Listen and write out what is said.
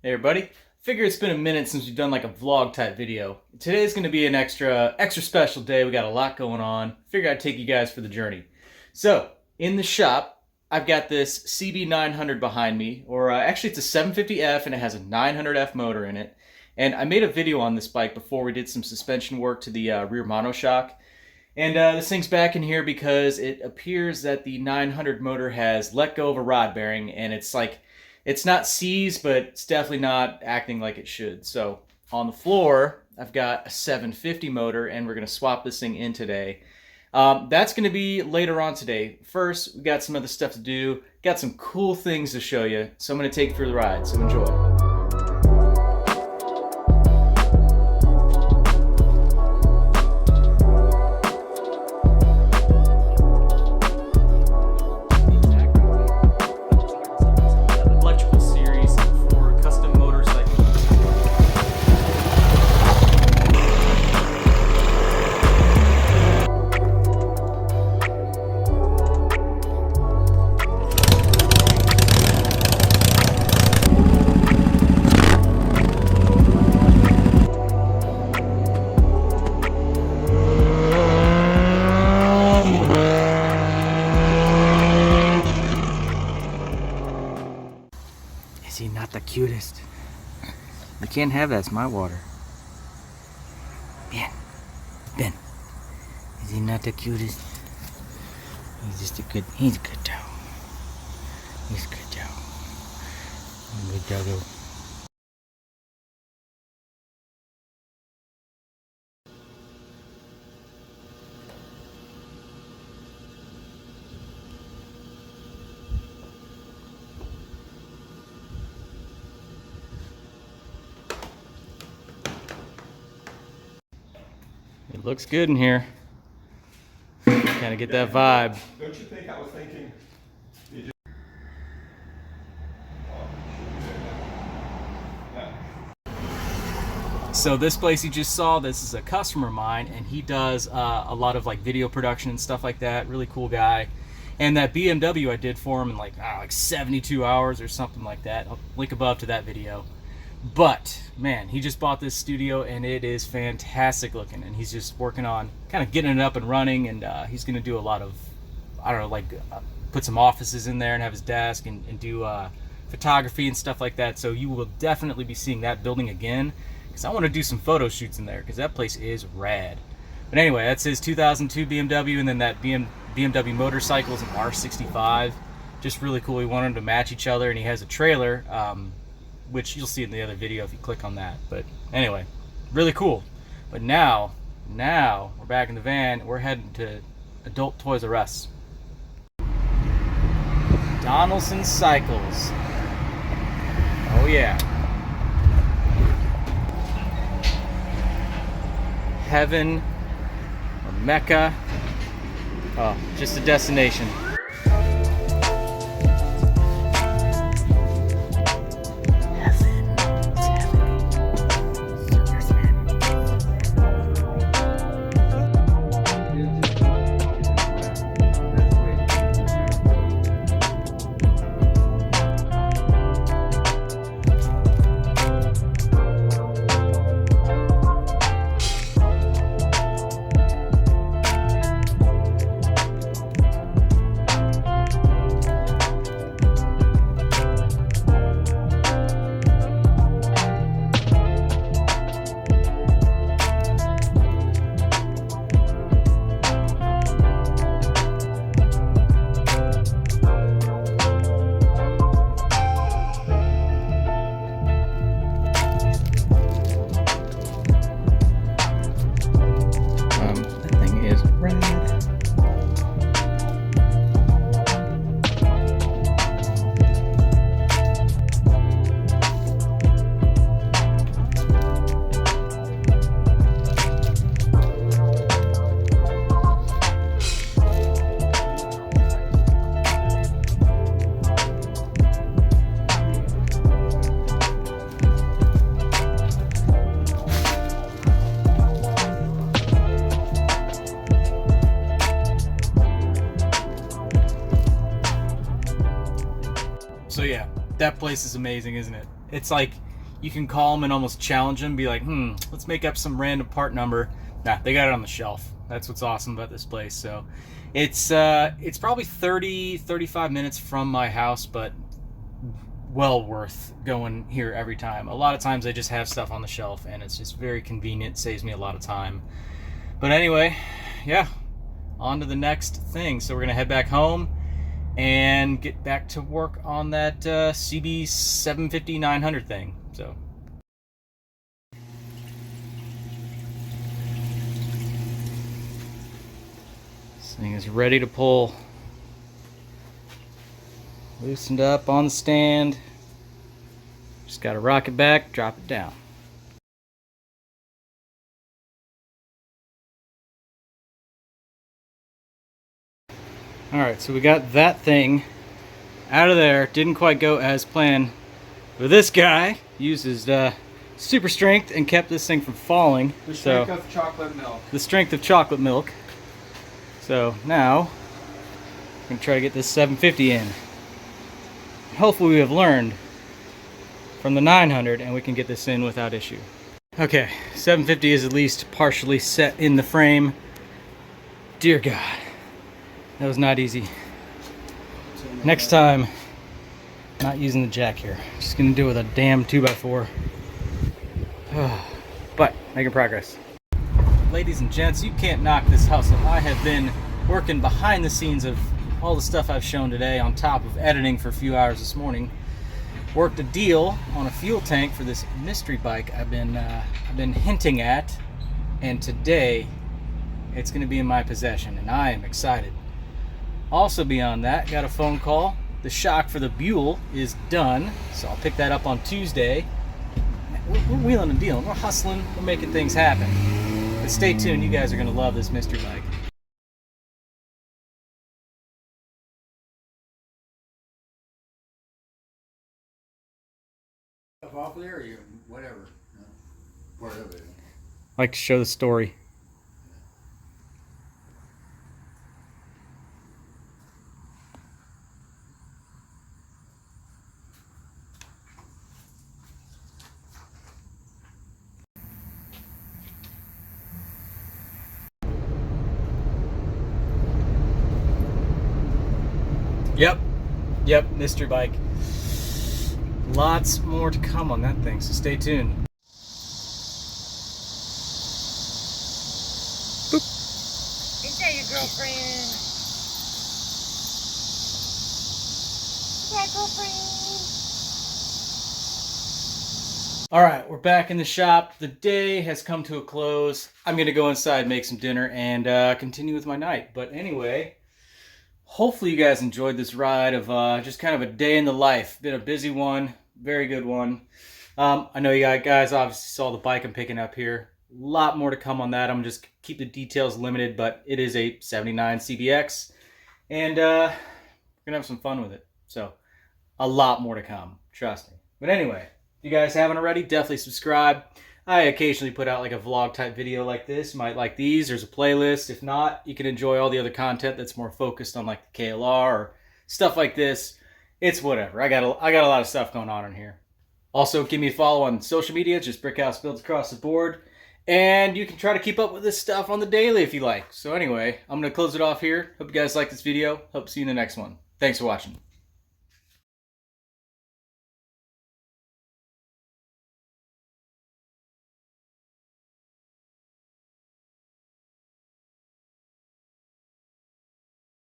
Hey everybody, figure it's been a minute since we've done like a vlog type video. Today's going to be an extra special day. We got a lot going on. Figure I'd take you guys for the journey. So in the shop, I've got this CB900 behind me, or actually it's a 750F and it has a 900F motor in it. And I made a video on this bike before we did some suspension work to the rear monoshock. And this thing's back in here because it appears that the 900 motor has let go of a rod bearing, and it's not seized, but it's definitely not acting like it should. So on the floor, I've got a 750 motor, and we're going to swap this thing in today. That's going to be later on today. First, we got some other stuff to do. Got some cool things to show you, so I'm going to take you through the ride. So enjoy. Is he not the cutest? You can't have that, it's my water. Ben. Is he not the cutest? He's a good dog. He's a good dog. Good doggo. It looks good in here. Kind of get that vibe. Don't you think I was thinking? So this place you just saw, this is a customer of mine, and he does a lot of like video production and stuff like that. Really cool guy. And that BMW I did for him in like 72 hours or something like that. I'll link above to that video. But man, he just bought this studio and it is fantastic looking, and he's just working on kind of getting it up and running, and he's going to do a lot of, I don't know, like put some offices in there and have his desk and do photography and stuff like that. So you will definitely be seeing that building again, because I want to do some photo shoots in there because that place is rad. But anyway, that's his 2002 BMW, and then that BMW motorcycle is an R65. Just really cool. We wanted them to match each other, and he has a trailer, which you'll see in the other video if you click on that. But anyway, really cool. But now we're back in the van. We're heading to Adult Toys R Us. Donaldson Cycles. Oh yeah. Heaven or Mecca. Oh, just a destination. That place is amazing, isn't it? It's like you can call them and almost challenge them, be like, let's make up some random part number. Nah, they got it on the shelf. That's what's awesome about this place. So it's probably 35 minutes from my house, but well worth going here every time. A lot of times they just have stuff on the shelf and it's just very convenient, saves me a lot of time. But anyway, yeah, on to the next thing. So we're gonna head back home and get back to work on that CB750 900 thing. So this thing is ready to pull. Loosened up on the stand. Just got to rock it back, drop it down. Alright, so we got that thing out of there. Didn't quite go as planned. But this guy uses super strength and kept this thing from falling. The strength of chocolate milk. The strength of chocolate milk. So now, I'm going to try to get this 750 in. Hopefully we have learned from the 900 and we can get this in without issue. Okay, 750 is at least partially set in the frame. Dear God, that was not easy. Next time, not using the jack here. Just gonna do it with a damn 2x4. But making progress. Ladies and gents, you can't knock this hustle. I have been working behind the scenes of all the stuff I've shown today, on top of editing for a few hours this morning. Worked a deal on a fuel tank for this mystery bike I've been hinting at, and today it's going to be in my possession, and I am excited. Also beyond that, got a phone call. The shock for the Buell is done, so I'll pick that up on Tuesday. We're wheeling and dealing, we're hustling, we're making things happen. But stay tuned, you guys are going to love this mystery bike. Off there or you, whatever. Part of it. I like to show the story. Yep, mystery bike. Lots more to come on that thing, so stay tuned. Boop. Is that your girlfriend? Is that girlfriend? All right, we're back in the shop. The day has come to a close. I'm gonna go inside, make some dinner, and continue with my night. But anyway, hopefully you guys enjoyed this ride of just kind of a day in the life. Been a busy one, very good one. I know you guys obviously saw the bike I'm picking up here. A lot more to come on that. I'm just keep the details limited, but it is a 79 CBX, and we're gonna have some fun with it. So a lot more to come, trust me. But anyway, if you guys haven't already, definitely subscribe. I occasionally put out like a vlog type video like this. You might like these. There's a playlist. If not, you can enjoy all the other content that's more focused on like the KLR or stuff like this. It's whatever. I got a lot of stuff going on in here. Also, give me a follow on social media. Just Brickhouse Builds across the board. And you can try to keep up with this stuff on the daily if you like. So anyway, I'm going to close it off here. Hope you guys like this video. Hope to see you in the next one. Thanks for watching.